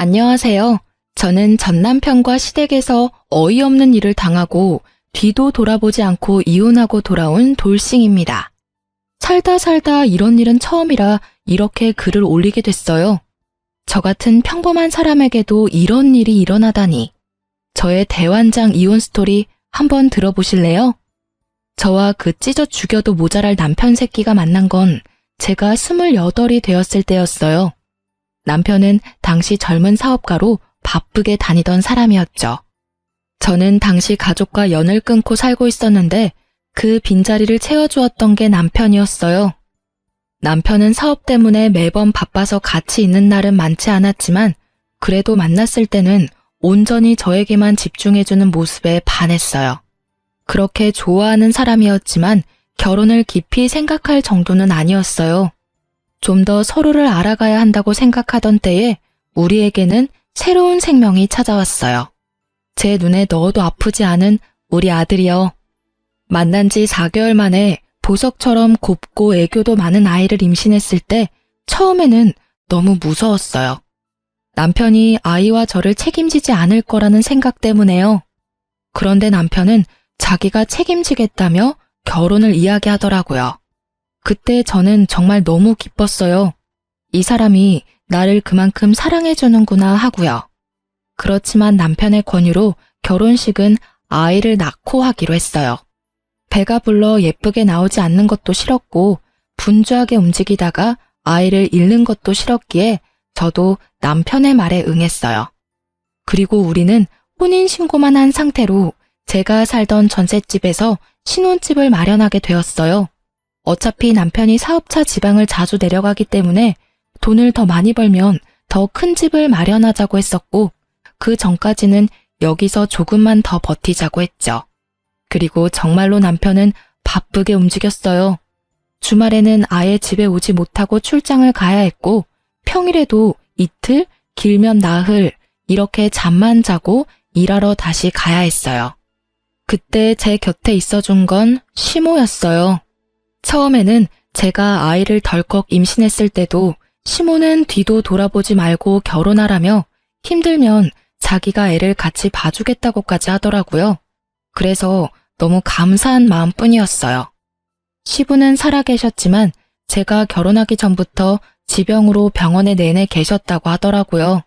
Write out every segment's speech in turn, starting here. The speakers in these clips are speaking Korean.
안녕하세요. 저는 전 남편과 시댁에서 어이없는 일을 당하고 뒤도 돌아보지 않고 이혼하고 돌아온 돌싱입니다. 살다 살다 이런 일은 처음이라 이렇게 글을 올리게 됐어요. 저 같은 평범한 사람에게도 이런 일이 일어나다니. 저의 대환장 이혼 스토리 한번 들어보실래요? 저와 그 찢어 죽여도 모자랄 남편 새끼가 만난 건 제가 28이 되었을 때였어요. 남편은 당시 젊은 사업가로 바쁘게 다니던 사람이었죠. 저는 당시 가족과 연을 끊고 살고 있었는데 그 빈자리를 채워주었던 게 남편이었어요. 남편은 사업 때문에 매번 바빠서 같이 있는 날은 많지 않았지만 그래도 만났을 때는 온전히 저에게만 집중해주는 모습에 반했어요. 그렇게 좋아하는 사람이었지만 결혼을 깊이 생각할 정도는 아니었어요. 좀 더 서로를 알아가야 한다고 생각하던 때에 우리에게는 새로운 생명이 찾아왔어요. 제 눈에 넣어도 아프지 않은 우리 아들이요. 만난 지 4개월 만에 보석처럼 곱고 애교도 많은 아이를 임신했을 때 처음에는 너무 무서웠어요. 남편이 아이와 저를 책임지지 않을 거라는 생각 때문에요. 그런데 남편은 자기가 책임지겠다며 결혼을 이야기하더라고요. 그때 저는 정말 너무 기뻤어요. 이 사람이 나를 그만큼 사랑해주는구나 하고요. 그렇지만 남편의 권유로 결혼식은 아이를 낳고 하기로 했어요. 배가 불러 예쁘게 나오지 않는 것도 싫었고 분주하게 움직이다가 아이를 잃는 것도 싫었기에 저도 남편의 말에 응했어요. 그리고 우리는 혼인신고만 한 상태로 제가 살던 전셋집에서 신혼집을 마련하게 되었어요. 어차피 남편이 사업차 지방을 자주 내려가기 때문에 돈을 더 많이 벌면 더 큰 집을 마련하자고 했었고 그 전까지는 여기서 조금만 더 버티자고 했죠. 그리고 정말로 남편은 바쁘게 움직였어요. 주말에는 아예 집에 오지 못하고 출장을 가야 했고 평일에도 이틀, 길면 나흘 이렇게 잠만 자고 일하러 다시 가야 했어요. 그때 제 곁에 있어준 건 시모였어요. 처음에는 제가 아이를 덜컥 임신했을 때도 시모는 뒤도 돌아보지 말고 결혼하라며 힘들면 자기가 애를 같이 봐주겠다고까지 하더라고요. 그래서 너무 감사한 마음뿐이었어요. 시부는 살아계셨지만 제가 결혼하기 전부터 지병으로 병원에 내내 계셨다고 하더라고요.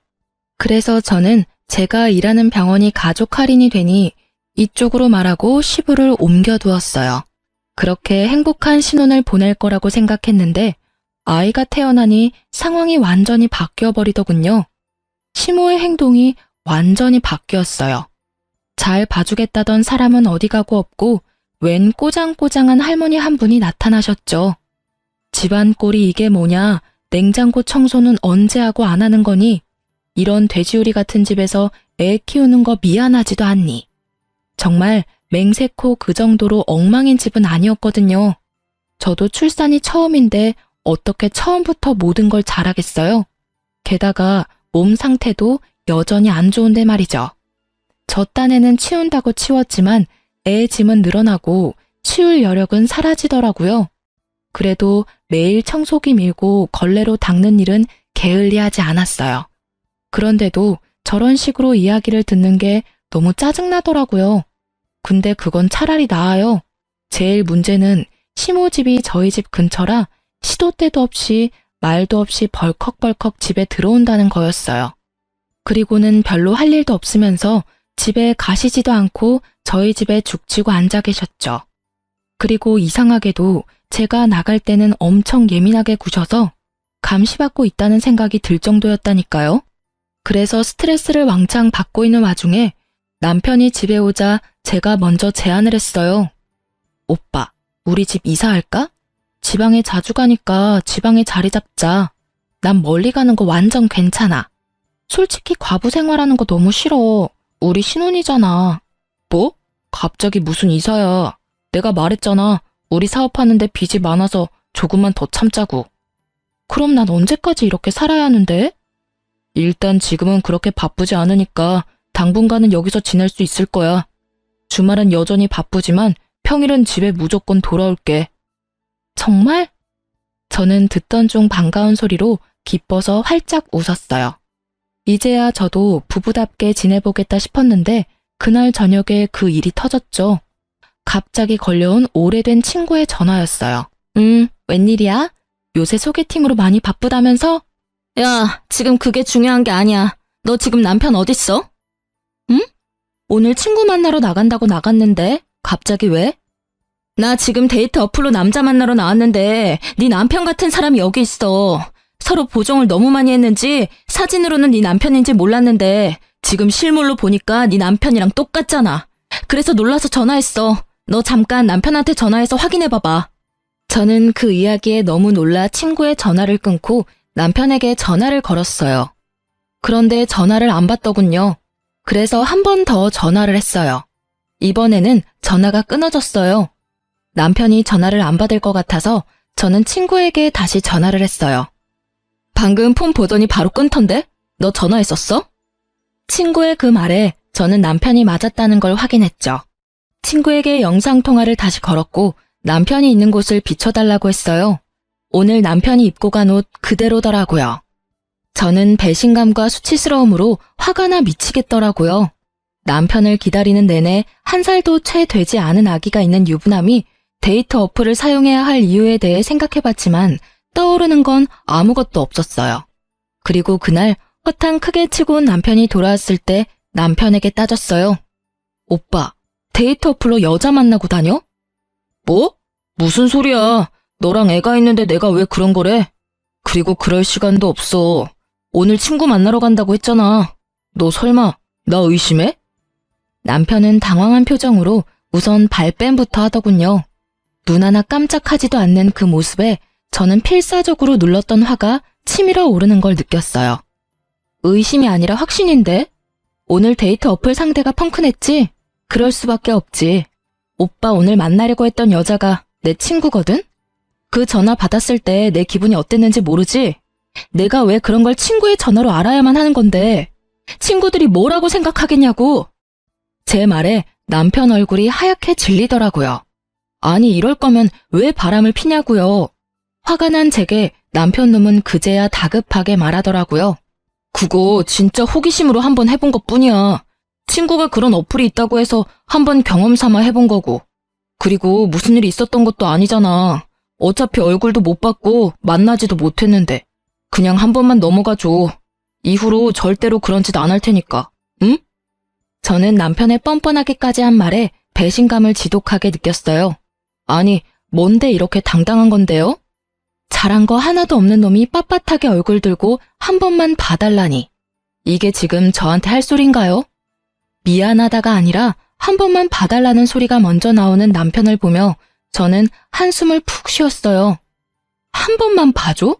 그래서 저는 제가 일하는 병원이 가족 할인이 되니 이쪽으로 말하고 시부를 옮겨두었어요. 그렇게 행복한 신혼을 보낼 거라고 생각했는데 아이가 태어나니 상황이 완전히 바뀌어버리더군요. 시모의 행동이 완전히 바뀌었어요. 잘 봐주겠다던 사람은 어디 가고 없고 웬 꼬장꼬장한 할머니 한 분이 나타나셨죠. 집안 꼴이 이게 뭐냐, 냉장고 청소는 언제 하고 안 하는 거니, 이런 돼지우리 같은 집에서 애 키우는 거 미안하지도 않니. 정말 맹세코 그 정도로 엉망인 집은 아니었거든요. 저도 출산이 처음인데 어떻게 처음부터 모든 걸 잘하겠어요? 게다가 몸 상태도 여전히 안 좋은데 말이죠. 저 딴에는 치운다고 치웠지만 애 짐은 늘어나고 치울 여력은 사라지더라고요. 그래도 매일 청소기 밀고 걸레로 닦는 일은 게을리하지 않았어요. 그런데도 저런 식으로 이야기를 듣는 게 너무 짜증나더라고요. 근데 그건 차라리 나아요. 제일 문제는 시모 집이 저희 집 근처라 시도 때도 없이 말도 없이 벌컥벌컥 집에 들어온다는 거였어요. 그리고는 별로 할 일도 없으면서 집에 가시지도 않고 저희 집에 죽치고 앉아 계셨죠. 그리고 이상하게도 제가 나갈 때는 엄청 예민하게 구셔서 감시받고 있다는 생각이 들 정도였다니까요. 그래서 스트레스를 왕창 받고 있는 와중에 남편이 집에 오자 제가 먼저 제안을 했어요. 오빠, 우리 집 이사할까? 지방에 자주 가니까 지방에 자리 잡자. 난 멀리 가는 거 완전 괜찮아. 솔직히 과부 생활하는 거 너무 싫어. 우리 신혼이잖아. 뭐? 갑자기 무슨 이사야. 내가 말했잖아. 우리 사업하는데 빚이 많아서 조금만 더 참자고. 그럼 난 언제까지 이렇게 살아야 하는데? 일단 지금은 그렇게 바쁘지 않으니까 당분간은 여기서 지낼 수 있을 거야. 주말은 여전히 바쁘지만 평일은 집에 무조건 돌아올게. 정말? 저는 듣던 중 반가운 소리로 기뻐서 활짝 웃었어요. 이제야 저도 부부답게 지내보겠다 싶었는데 그날 저녁에 그 일이 터졌죠. 갑자기 걸려온 오래된 친구의 전화였어요. 웬일이야? 요새 소개팅으로 많이 바쁘다면서? 야, 지금 그게 중요한 게 아니야. 너 지금 남편 어딨어? 응? 오늘 친구 만나러 나간다고 나갔는데 갑자기 왜? 나 지금 데이트 어플로 남자 만나러 나왔는데 네 남편 같은 사람이 여기 있어. 서로 보정을 너무 많이 했는지 사진으로는 네 남편인지 몰랐는데 지금 실물로 보니까 네 남편이랑 똑같잖아. 그래서 놀라서 전화했어. 너 잠깐 남편한테 전화해서 확인해봐봐. 저는 그 이야기에 너무 놀라 친구의 전화를 끊고 남편에게 전화를 걸었어요. 그런데 전화를 안 받더군요. 그래서 한 번 더 전화를 했어요. 이번에는 전화가 끊어졌어요. 남편이 전화를 안 받을 것 같아서 저는 친구에게 다시 전화를 했어요. 방금 폰 보더니 바로 끊던데? 너 전화했었어? 친구의 그 말에 저는 남편이 맞았다는 걸 확인했죠. 친구에게 영상통화를 다시 걸었고 남편이 있는 곳을 비춰달라고 했어요. 오늘 남편이 입고 간 옷 그대로더라고요. 저는 배신감과 수치스러움으로 화가 나 미치겠더라고요. 남편을 기다리는 내내 한 살도 채 되지 않은 아기가 있는 유부남이 데이트 어플을 사용해야 할 이유에 대해 생각해봤지만 떠오르는 건 아무것도 없었어요. 그리고 그날 허탕 크게 치고 온 남편이 돌아왔을 때 남편에게 따졌어요. 오빠, 데이트 어플로 여자 만나고 다녀? 뭐? 무슨 소리야. 너랑 애가 있는데 내가 왜 그런 거래? 그리고 그럴 시간도 없어. 오늘 친구 만나러 간다고 했잖아. 너 설마 나 의심해? 남편은 당황한 표정으로 우선 발뺌부터 하더군요. 눈 하나 깜짝하지도 않는 그 모습에 저는 필사적으로 눌렀던 화가 치밀어 오르는 걸 느꼈어요. 의심이 아니라 확신인데? 오늘 데이트 어플 상대가 펑크냈지? 그럴 수밖에 없지. 오빠 오늘 만나려고 했던 여자가 내 친구거든? 그 전화 받았을 때 내 기분이 어땠는지 모르지? 내가 왜 그런 걸 친구의 전화로 알아야만 하는 건데 친구들이 뭐라고 생각하겠냐고. 제 말에 남편 얼굴이 하얗게 질리더라고요. 아니 이럴 거면 왜 바람을 피냐고요. 화가 난 제게 남편 놈은 그제야 다급하게 말하더라고요. 그거 진짜 호기심으로 한번 해본 것뿐이야. 친구가 그런 어플이 있다고 해서 한번 경험 삼아 해본 거고. 그리고 무슨 일이 있었던 것도 아니잖아. 어차피 얼굴도 못 봤고 만나지도 못했는데. 그냥 한 번만 넘어가줘. 이후로 절대로 그런 짓 안 할 테니까. 응? 저는 남편의 뻔뻔하게까지 한 말에 배신감을 지독하게 느꼈어요. 아니, 뭔데 이렇게 당당한 건데요? 잘한 거 하나도 없는 놈이 빳빳하게 얼굴 들고 한 번만 봐달라니. 이게 지금 저한테 할 소린가요? 미안하다가 아니라 한 번만 봐달라는 소리가 먼저 나오는 남편을 보며 저는 한숨을 푹 쉬었어요. 한 번만 봐줘?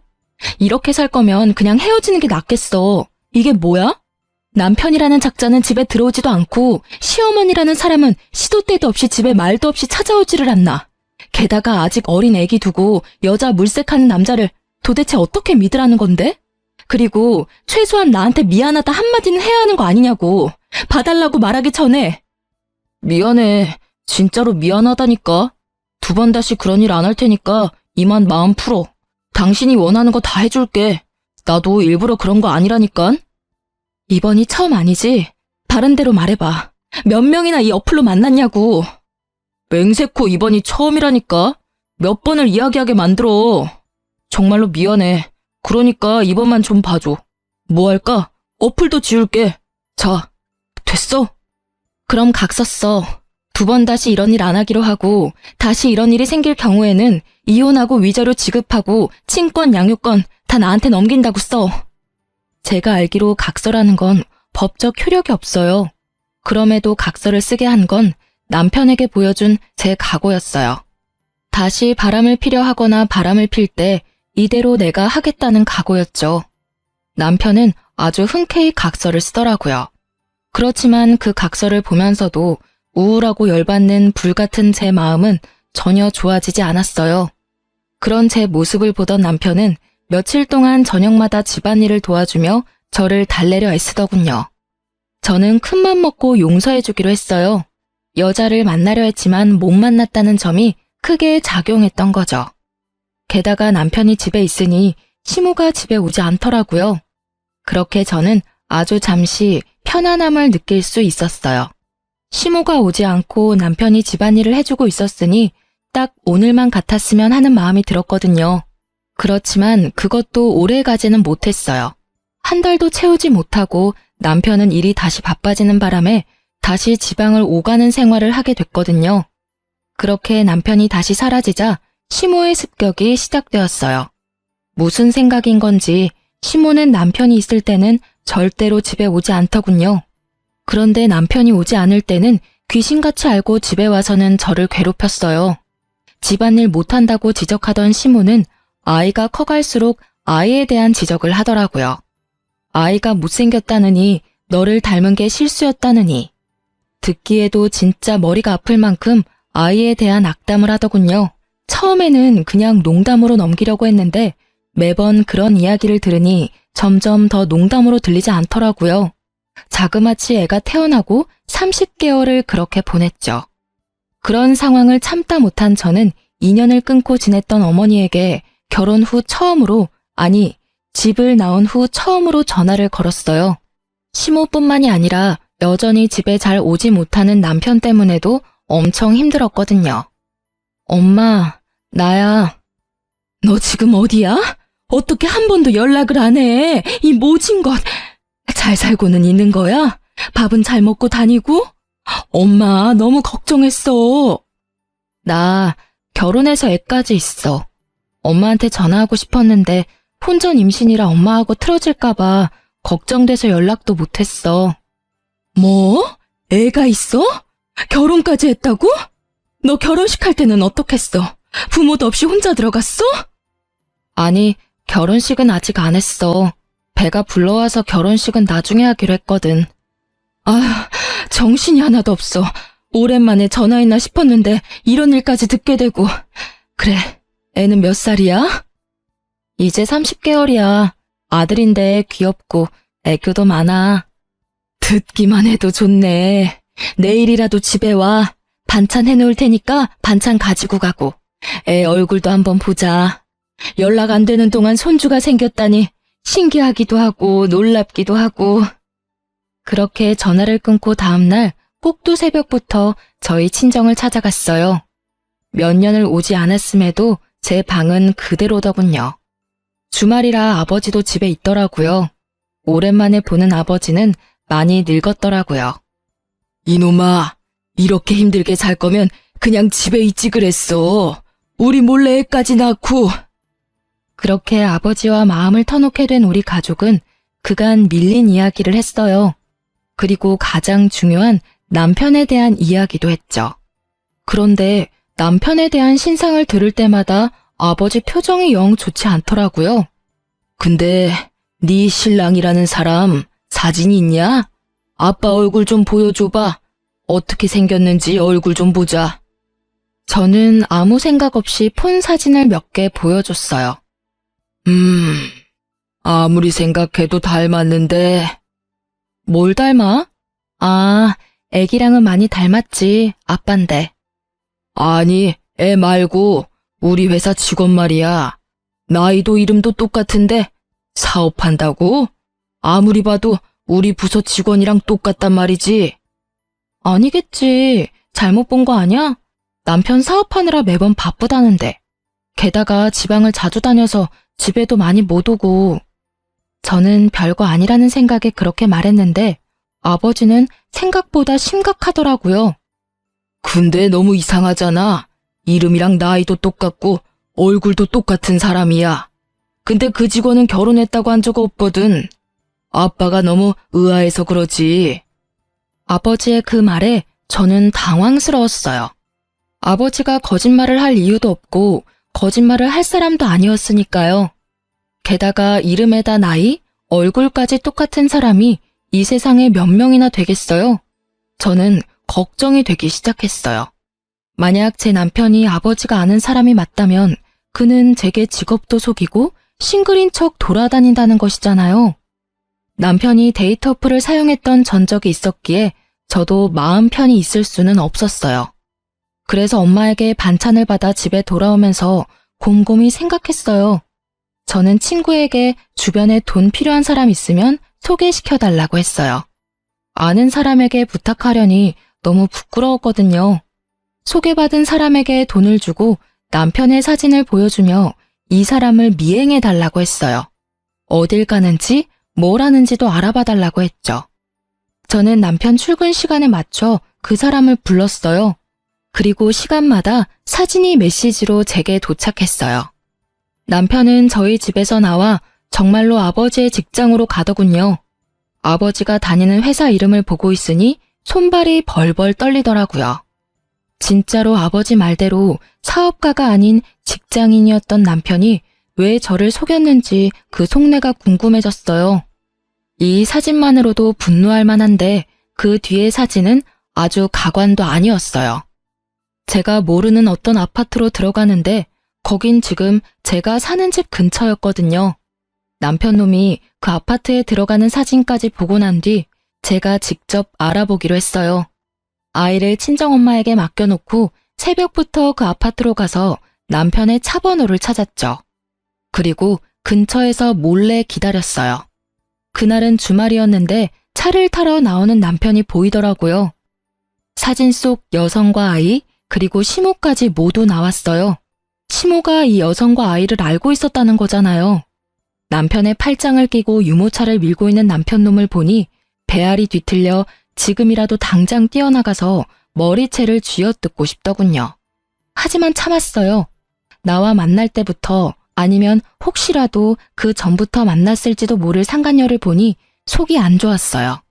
이렇게 살 거면 그냥 헤어지는 게 낫겠어. 이게 뭐야? 남편이라는 작자는 집에 들어오지도 않고 시어머니라는 사람은 시도 때도 없이 집에 말도 없이 찾아오지를 않나. 게다가 아직 어린 애기 두고 여자 물색하는 남자를 도대체 어떻게 믿으라는 건데? 그리고 최소한 나한테 미안하다 한마디는 해야 하는 거 아니냐고. 봐달라고 말하기 전에. 미안해. 진짜로 미안하다니까. 두 번 다시 그런 일 안 할 테니까 이만 마음 풀어. 당신이 원하는 거 다 해줄게. 나도 일부러 그런 거 아니라니깐. 이번이 처음 아니지? 다른 대로 말해봐. 몇 명이나 이 어플로 만났냐고. 맹세코 이번이 처음이라니까. 몇 번을 이야기하게 만들어. 정말로 미안해. 그러니까 이번만 좀 봐줘. 뭐 할까? 어플도 지울게. 자, 됐어? 그럼 각 썼어. 두 번 다시 이런 일 안 하기로 하고 다시 이런 일이 생길 경우에는 이혼하고 위자료 지급하고 친권, 양육권 다 나한테 넘긴다고 써. 제가 알기로 각서라는 건 법적 효력이 없어요. 그럼에도 각서를 쓰게 한 건 남편에게 보여준 제 각오였어요. 다시 바람을 피려 하거나 바람을 필 때 이대로 내가 하겠다는 각오였죠. 남편은 아주 흔쾌히 각서를 쓰더라고요. 그렇지만 그 각서를 보면서도 우울하고 열받는 불같은 제 마음은 전혀 좋아지지 않았어요. 그런 제 모습을 보던 남편은 며칠 동안 저녁마다 집안일을 도와주며 저를 달래려 애쓰더군요. 저는 큰맘 먹고 용서해주기로 했어요. 여자를 만나려 했지만 못 만났다는 점이 크게 작용했던 거죠. 게다가 남편이 집에 있으니 시모가 집에 오지 않더라고요. 그렇게 저는 아주 잠시 편안함을 느낄 수 있었어요. 시모가 오지 않고 남편이 집안일을 해주고 있었으니 딱 오늘만 같았으면 하는 마음이 들었거든요. 그렇지만 그것도 오래 가지는 못했어요. 한 달도 채우지 못하고 남편은 일이 다시 바빠지는 바람에 다시 지방을 오가는 생활을 하게 됐거든요. 그렇게 남편이 다시 사라지자 시모의 습격이 시작되었어요. 무슨 생각인 건지 시모는 남편이 있을 때는 절대로 집에 오지 않더군요. 그런데 남편이 오지 않을 때는 귀신같이 알고 집에 와서는 저를 괴롭혔어요. 집안일 못한다고 지적하던 시모는 아이가 커갈수록 아이에 대한 지적을 하더라고요. 아이가 못생겼다느니, 너를 닮은 게 실수였다느니. 듣기에도 진짜 머리가 아플 만큼 아이에 대한 악담을 하더군요. 처음에는 그냥 농담으로 넘기려고 했는데 매번 그런 이야기를 들으니 점점 더 농담으로 들리지 않더라고요. 자그마치 애가 태어나고 30개월을 그렇게 보냈죠. 그런 상황을 참다 못한 저는 인연을 끊고 지냈던 어머니에게 결혼 후 처음으로, 아니, 집을 나온 후 처음으로 전화를 걸었어요. 시모뿐만이 아니라 여전히 집에 잘 오지 못하는 남편 때문에도 엄청 힘들었거든요. 엄마, 나야. 너 지금 어디야? 어떻게 한 번도 연락을 안 해? 이 모진 것. 잘 살고는 있는 거야? 밥은 잘 먹고 다니고? 엄마, 너무 걱정했어. 나 결혼해서 애까지 있어. 엄마한테 전화하고 싶었는데 혼전 임신이라 엄마하고 틀어질까봐 걱정돼서 연락도 못했어. 뭐? 애가 있어? 결혼까지 했다고? 너 결혼식 할 때는 어떻겠어? 부모도 없이 혼자 들어갔어? 아니, 결혼식은 아직 안 했어. 배가 불러와서 결혼식은 나중에 하기로 했거든. 아, 정신이 하나도 없어. 오랜만에 전화했나 싶었는데 이런 일까지 듣게 되고. 그래, 애는 몇 살이야? 이제 30개월이야. 아들인데 귀엽고 애교도 많아. 듣기만 해도 좋네. 내일이라도 집에 와. 반찬 해놓을 테니까 반찬 가지고 가고. 애 얼굴도 한번 보자. 연락 안 되는 동안 손주가 생겼다니 신기하기도 하고 놀랍기도 하고. 그렇게 전화를 끊고 다음날 꼭두 새벽부터 저희 친정을 찾아갔어요. 몇 년을 오지 않았음에도 제 방은 그대로더군요. 주말이라 아버지도 집에 있더라고요. 오랜만에 보는 아버지는 많이 늙었더라고요. 이놈아, 이렇게 힘들게 살 거면 그냥 집에 있지 그랬어. 우리 몰래 애까지 낳고. 그렇게 아버지와 마음을 터놓게 된 우리 가족은 그간 밀린 이야기를 했어요. 그리고 가장 중요한 남편에 대한 이야기도 했죠. 그런데 남편에 대한 신상을 들을 때마다 아버지 표정이 영 좋지 않더라고요. 근데 네 신랑이라는 사람 사진이 있냐? 아빠 얼굴 좀 보여줘봐. 어떻게 생겼는지 얼굴 좀 보자. 저는 아무 생각 없이 폰 사진을 몇 개 보여줬어요. 아무리 생각해도 닮았는데. 뭘 닮아? 아, 애기랑은 많이 닮았지. 아빤데. 아니, 애 말고 우리 회사 직원 말이야. 나이도 이름도 똑같은데 사업한다고? 아무리 봐도 우리 부서 직원이랑 똑같단 말이지. 아니겠지. 잘못 본 거 아냐? 남편 사업하느라 매번 바쁘다는데. 게다가 지방을 자주 다녀서 집에도 많이 못 오고. 저는 별거 아니라는 생각에 그렇게 말했는데 아버지는 생각보다 심각하더라고요. 근데 너무 이상하잖아. 이름이랑 나이도 똑같고 얼굴도 똑같은 사람이야. 근데 그 직원은 결혼했다고 한 적 없거든. 아빠가 너무 의아해서 그러지. 아버지의 그 말에 저는 당황스러웠어요. 아버지가 거짓말을 할 이유도 없고 거짓말을 할 사람도 아니었으니까요. 게다가 이름에다 나이, 얼굴까지 똑같은 사람이 이 세상에 몇 명이나 되겠어요? 저는 걱정이 되기 시작했어요. 만약 제 남편이 아버지가 아는 사람이 맞다면 그는 제게 직업도 속이고 싱글인 척 돌아다닌다는 것이잖아요. 남편이 데이트 어플을 사용했던 전적이 있었기에 저도 마음 편히 있을 수는 없었어요. 그래서 엄마에게 반찬을 받아 집에 돌아오면서 곰곰이 생각했어요. 저는 친구에게 주변에 돈 필요한 사람 있으면 소개시켜달라고 했어요. 아는 사람에게 부탁하려니 너무 부끄러웠거든요. 소개받은 사람에게 돈을 주고 남편의 사진을 보여주며 이 사람을 미행해달라고 했어요. 어딜 가는지 뭘 하는지도 알아봐달라고 했죠. 저는 남편 출근 시간에 맞춰 그 사람을 불렀어요. 그리고 시간마다 사진이 메시지로 제게 도착했어요. 남편은 저희 집에서 나와 정말로 아버지의 직장으로 가더군요. 아버지가 다니는 회사 이름을 보고 있으니 손발이 벌벌 떨리더라고요. 진짜로 아버지 말대로 사업가가 아닌 직장인이었던 남편이 왜 저를 속였는지 그 속내가 궁금해졌어요. 이 사진만으로도 분노할 만한데 그 뒤의 사진은 아주 가관도 아니었어요. 제가 모르는 어떤 아파트로 들어가는데 거긴 지금 제가 사는 집 근처였거든요. 남편 놈이 그 아파트에 들어가는 사진까지 보고 난 뒤 제가 직접 알아보기로 했어요. 아이를 친정엄마에게 맡겨놓고 새벽부터 그 아파트로 가서 남편의 차 번호를 찾았죠. 그리고 근처에서 몰래 기다렸어요. 그날은 주말이었는데 차를 타러 나오는 남편이 보이더라고요. 사진 속 여성과 아이, 그리고 시모까지 모두 나왔어요. 시모가 이 여성과 아이를 알고 있었다는 거잖아요. 남편의 팔짱을 끼고 유모차를 밀고 있는 남편 놈을 보니 배알이 뒤틀려 지금이라도 당장 뛰어나가서 머리채를 쥐어뜯고 싶더군요. 하지만 참았어요. 나와 만날 때부터 아니면 혹시라도 그 전부터 만났을지도 모를 상간녀를 보니 속이 안 좋았어요.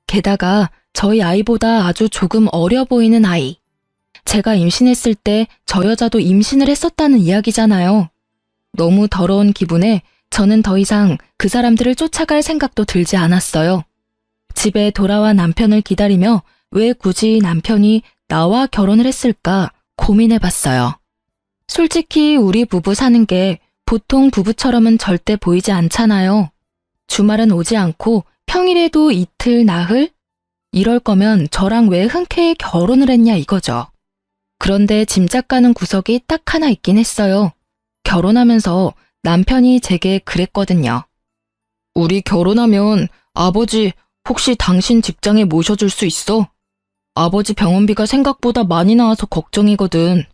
게다가 저희 아이보다 아주 조금 어려 보이는 아이. 제가 임신했을 때 저 여자도 임신을 했었다는 이야기잖아요. 너무 더러운 기분에 저는 더 이상 그 사람들을 쫓아갈 생각도 들지 않았어요. 집에 돌아와 남편을 기다리며 왜 굳이 남편이 나와 결혼을 했을까 고민해봤어요. 솔직히 우리 부부 사는 게 보통 부부처럼은 절대 보이지 않잖아요. 주말은 오지 않고 평일에도 이틀, 나흘? 이럴 거면 저랑 왜 흔쾌히 결혼을 했냐 이거죠. 그런데 짐작 가는 구석이 딱 하나 있긴 했어요. 결혼하면서 남편이 제게 그랬거든요. 우리 결혼하면 아버지 혹시 당신 직장에 모셔줄 수 있어? 아버지 병원비가 생각보다 많이 나와서 걱정이거든.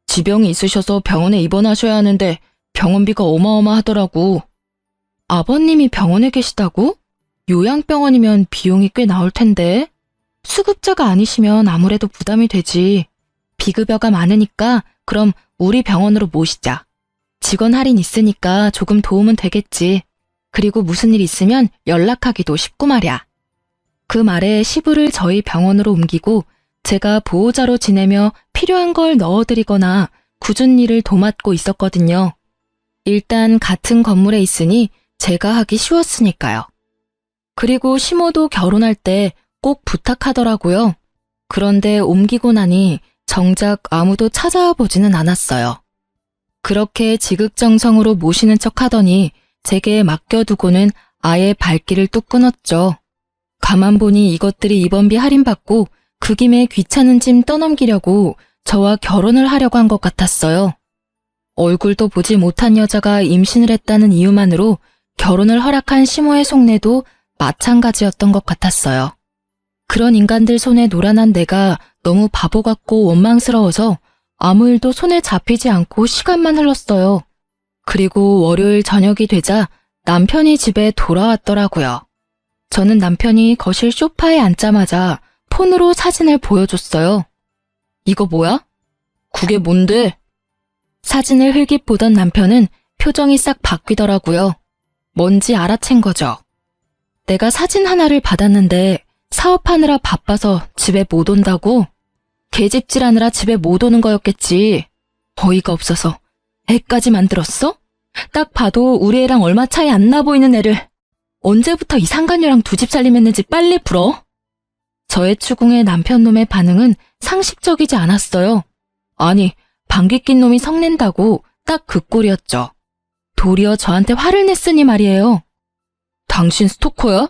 지병이 있으셔서 병원에 입원하셔야 하는데 병원비가 어마어마하더라고. 아버님이 병원에 계시다고? 요양병원이면 비용이 꽤 나올 텐데. 수급자가 아니시면 아무래도 부담이 되지. 비급여가 많으니까 그럼 우리 병원으로 모시자. 직원 할인 있으니까 조금 도움은 되겠지. 그리고 무슨 일 있으면 연락하기도 쉽고 말이야. 그 말에 시부를 저희 병원으로 옮기고 제가 보호자로 지내며 필요한 걸 넣어드리거나 굳은 일을 도맡고 있었거든요. 일단 같은 건물에 있으니 제가 하기 쉬웠으니까요. 그리고 시모도 결혼할 때 꼭 부탁하더라고요. 그런데 옮기고 나니 정작 아무도 찾아와 보지는 않았어요. 그렇게 지극정성으로 모시는 척 하더니 제게 맡겨두고는 아예 발길을 뚝 끊었죠. 가만 보니 이것들이 입원비 할인받고 그 김에 귀찮은 짐 떠넘기려고 저와 결혼을 하려고 한 것 같았어요. 얼굴도 보지 못한 여자가 임신을 했다는 이유만으로 결혼을 허락한 시모의 속내도 마찬가지였던 것 같았어요. 그런 인간들 손에 노란한 내가 너무 바보 같고 원망스러워서 아무 일도 손에 잡히지 않고 시간만 흘렀어요. 그리고 월요일 저녁이 되자 남편이 집에 돌아왔더라고요. 저는 남편이 거실 소파에 앉자마자 폰으로 사진을 보여줬어요. 이거 뭐야? 그게 뭔데? 사진을 흘깃 보던 남편은 표정이 싹 바뀌더라고요. 뭔지 알아챈 거죠. 내가 사진 하나를 받았는데 사업하느라 바빠서 집에 못 온다고? 개집질하느라 집에 못 오는 거였겠지. 어이가 없어서 애까지 만들었어? 딱 봐도 우리 애랑 얼마 차이 안 나 보이는 애를 언제부터 이 상간녀랑 두 집 살림했는지 빨리 불어. 저의 추궁에 남편 놈의 반응은 상식적이지 않았어요. 아니, 방귀 낀 놈이 성낸다고 딱 그 꼴이었죠. 도리어 저한테 화를 냈으니 말이에요. 당신 스토커야?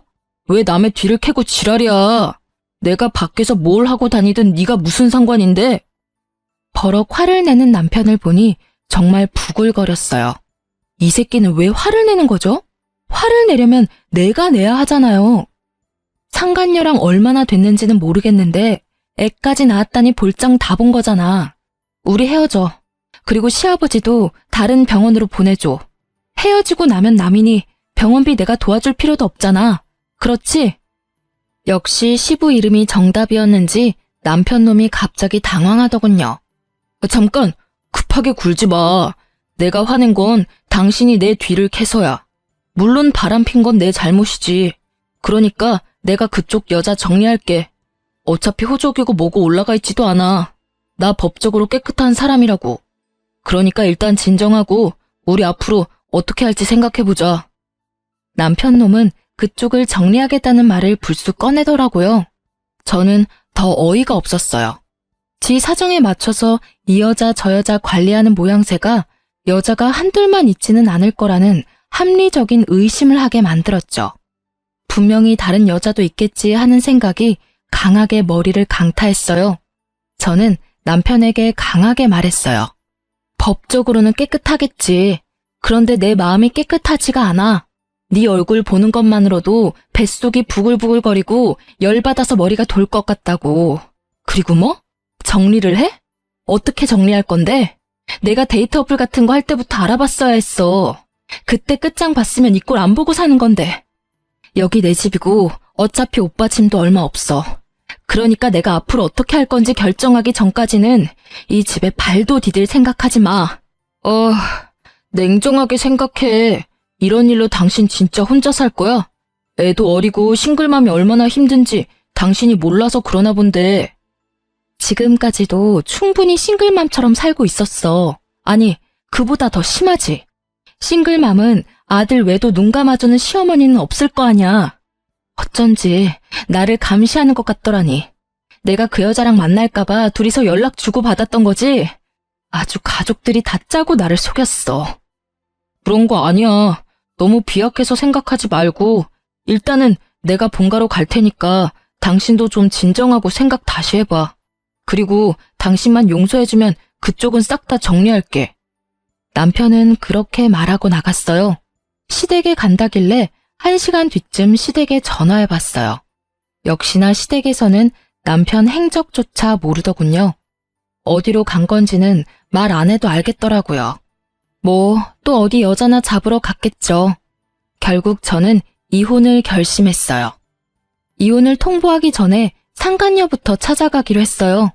왜 남의 뒤를 캐고 지랄이야? 내가 밖에서 뭘 하고 다니든 네가 무슨 상관인데? 버럭 화를 내는 남편을 보니 정말 부글거렸어요. 이 새끼는 왜 화를 내는 거죠? 화를 내려면 내가 내야 하잖아요. 상간녀랑 얼마나 됐는지는 모르겠는데 애까지 낳았다니 볼장 다 본 거잖아. 우리 헤어져. 그리고 시아버지도 다른 병원으로 보내줘. 헤어지고 나면 남이니 병원비 내가 도와줄 필요도 없잖아. 그렇지? 역시 시부 이름이 정답이었는지 남편 놈이 갑자기 당황하더군요. 잠깐, 급하게 굴지 마. 내가 화낸 건 당신이 내 뒤를 캐서야. 물론 바람핀 건 내 잘못이지. 그러니까 내가 그쪽 여자 정리할게. 어차피 호적이고 뭐고 올라가 있지도 않아. 나 법적으로 깨끗한 사람이라고. 그러니까 일단 진정하고 우리 앞으로 어떻게 할지 생각해보자. 남편 놈은 그쪽을 정리하겠다는 말을 불쑥 꺼내더라고요. 저는 더 어이가 없었어요. 지 사정에 맞춰서 이 여자 저 여자 관리하는 모양새가 여자가 한둘만 있지는 않을 거라는 합리적인 의심을 하게 만들었죠. 분명히 다른 여자도 있겠지 하는 생각이 강하게 머리를 강타했어요. 저는 남편에게 강하게 말했어요. 법적으로는 깨끗하겠지. 그런데 내 마음이 깨끗하지가 않아. 네 얼굴 보는 것만으로도 뱃속이 부글부글거리고 열받아서 머리가 돌 것 같다고. 그리고 뭐? 정리를 해? 어떻게 정리할 건데? 내가 데이터 어플 같은 거 할 때부터 알아봤어야 했어. 그때 끝장 봤으면 이 꼴 안 보고 사는 건데. 여기 내 집이고 어차피 오빠 짐도 얼마 없어. 그러니까 내가 앞으로 어떻게 할 건지 결정하기 전까지는 이 집에 발도 디딜 생각하지 마. 냉정하게 생각해. 이런 일로 당신 진짜 혼자 살 거야? 애도 어리고 싱글맘이 얼마나 힘든지 당신이 몰라서 그러나 본데. 지금까지도 충분히 싱글맘처럼 살고 있었어. 아니, 그보다 더 심하지. 싱글맘은 아들 외도 눈 감아주는 시어머니는 없을 거 아냐. 어쩐지 나를 감시하는 것 같더라니. 내가 그 여자랑 만날까봐 둘이서 연락 주고받았던 거지. 아주 가족들이 다 짜고 나를 속였어. 그런 거 아니야. 너무 비약해서 생각하지 말고 일단은 내가 본가로 갈 테니까 당신도 좀 진정하고 생각 다시 해봐. 그리고 당신만 용서해주면 그쪽은 싹 다 정리할게. 남편은 그렇게 말하고 나갔어요. 시댁에 간다길래 1시간 뒤쯤 시댁에 전화해봤어요. 역시나 시댁에서는 남편 행적조차 모르더군요. 어디로 간 건지는 말 안 해도 알겠더라고요. 뭐 또 어디 여자나 잡으러 갔겠죠. 결국 저는 이혼을 결심했어요. 이혼을 통보하기 전에 상간녀부터 찾아가기로 했어요.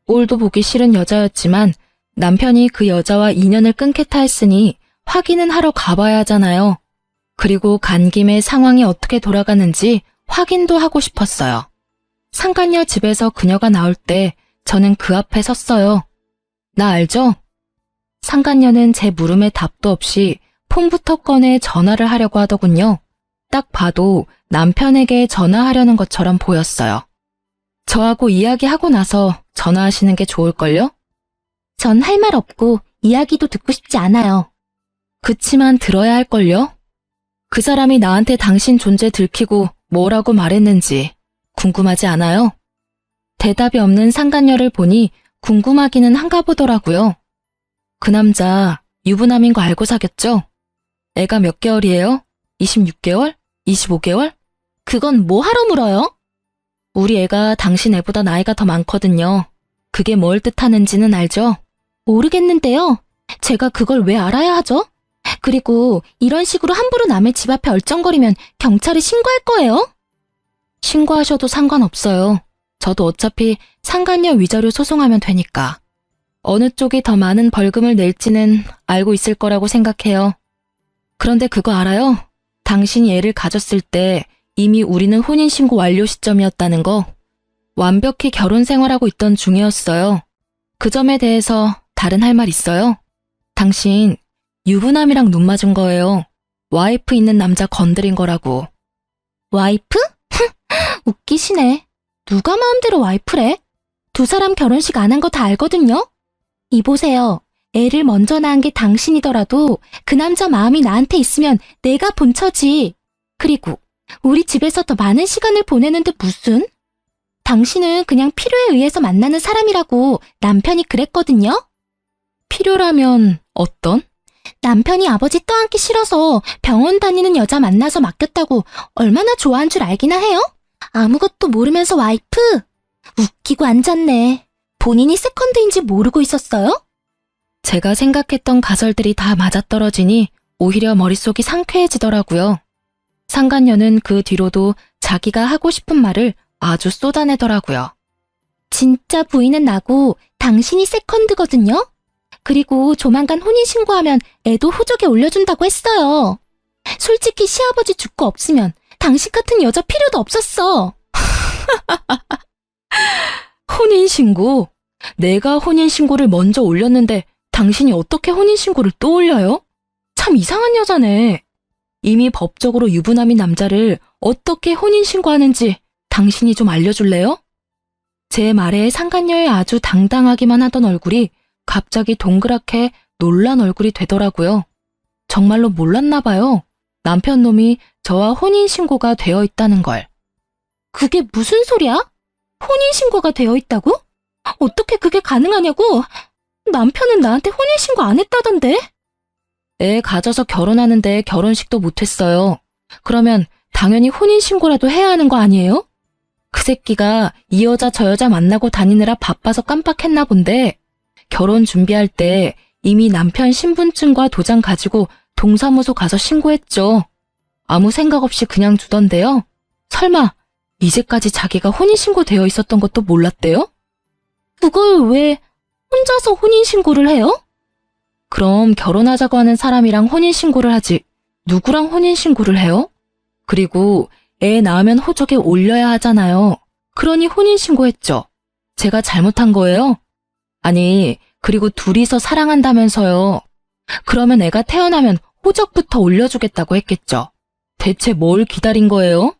꼴도 보기 싫은 여자였지만 남편이 그 여자와 인연을 끊겠다 했으니 확인은 하러 가봐야 하잖아요. 그리고 간 김에 상황이 어떻게 돌아가는지 확인도 하고 싶었어요. 상간녀 집에서 그녀가 나올 때 저는 그 앞에 섰어요. 나 알죠? 상간녀는 제 물음에 답도 없이 폰부터 꺼내 전화를 하려고 하더군요. 딱 봐도 남편에게 전화하려는 것처럼 보였어요. 저하고 이야기하고 나서 전화하시는 게 좋을걸요? 전 할 말 없고 이야기도 듣고 싶지 않아요. 그치만 들어야 할걸요? 그 사람이 나한테 당신 존재 들키고 뭐라고 말했는지 궁금하지 않아요? 대답이 없는 상간녀를 보니 궁금하기는 한가 보더라고요. 그 남자 유부남인 거 알고 사귀었죠? 애가 몇 개월이에요? 26개월? 25개월? 그건 뭐 하러 물어요? 우리 애가 당신 애보다 나이가 더 많거든요. 그게 뭘 뜻하는지는 알죠? 모르겠는데요. 제가 그걸 왜 알아야 하죠? 그리고 이런 식으로 함부로 남의 집 앞에 얼쩡거리면 경찰에 신고할 거예요? 신고하셔도 상관없어요. 저도 어차피 상간녀 위자료 소송하면 되니까. 어느 쪽이 더 많은 벌금을 낼지는 알고 있을 거라고 생각해요. 그런데 그거 알아요? 당신이 애를 가졌을 때 이미 우리는 혼인신고 완료 시점이었다는 거. 완벽히 결혼 생활하고 있던 중이었어요. 그 점에 대해서 다른 할 말 있어요? 당신 유부남이랑 눈 맞은 거예요. 와이프 있는 남자 건드린 거라고. 와이프? 웃기시네. 누가 마음대로 와이프래? 두 사람 결혼식 안 한 거 다 알거든요? 이보세요. 애를 먼저 낳은 게 당신이더라도 그 남자 마음이 나한테 있으면 내가 본처지. 그리고 우리 집에서 더 많은 시간을 보내는데 무슨? 당신은 그냥 필요에 의해서 만나는 사람이라고 남편이 그랬거든요? 필요라면 어떤? 남편이 아버지 떠안기 싫어서 병원 다니는 여자 만나서 맡겼다고 얼마나 좋아한 줄 알기나 해요? 아무것도 모르면서 와이프? 웃기고 앉았네. 본인이 세컨드인지 모르고 있었어요? 제가 생각했던 가설들이 다 맞아떨어지니 오히려 머릿속이 상쾌해지더라고요. 상간녀는 그 뒤로도 자기가 하고 싶은 말을 아주 쏟아내더라고요. 진짜 부인은 나고 당신이 세컨드거든요? 그리고 조만간 혼인신고하면 애도 호적에 올려준다고 했어요. 솔직히 시아버지 죽고 없으면 당신 같은 여자 필요도 없었어. 혼인신고? 내가 혼인신고를 먼저 올렸는데 당신이 어떻게 혼인신고를 또 올려요? 참 이상한 여자네. 이미 법적으로 유부남인 남자를 어떻게 혼인신고하는지 당신이 좀 알려줄래요? 제 말에 상간녀의 아주 당당하기만 하던 얼굴이 갑자기 동그랗게 놀란 얼굴이 되더라고요. 정말로 몰랐나 봐요. 남편 놈이 저와 혼인신고가 되어 있다는 걸. 그게 무슨 소리야? 혼인신고가 되어 있다고? 어떻게 그게 가능하냐고? 남편은 나한테 혼인신고 안 했다던데? 애 가져서 결혼하는데 결혼식도 못했어요. 그러면 당연히 혼인신고라도 해야 하는 거 아니에요? 그 새끼가 이 여자 저 여자 만나고 다니느라 바빠서 깜빡했나 본데 결혼 준비할 때 이미 남편 신분증과 도장 가지고 동사무소 가서 신고했죠. 아무 생각 없이 그냥 두던데요. 설마 이제까지 자기가 혼인신고 되어 있었던 것도 몰랐대요? 그걸 왜 혼자서 혼인신고를 해요? 그럼 결혼하자고 하는 사람이랑 혼인신고를 하지 누구랑 혼인신고를 해요? 그리고 애 낳으면 호적에 올려야 하잖아요. 그러니 혼인신고했죠. 제가 잘못한 거예요? 아니, 그리고 둘이서 사랑한다면서요. 그러면 애가 태어나면 호적부터 올려주겠다고 했겠죠. 대체 뭘 기다린 거예요?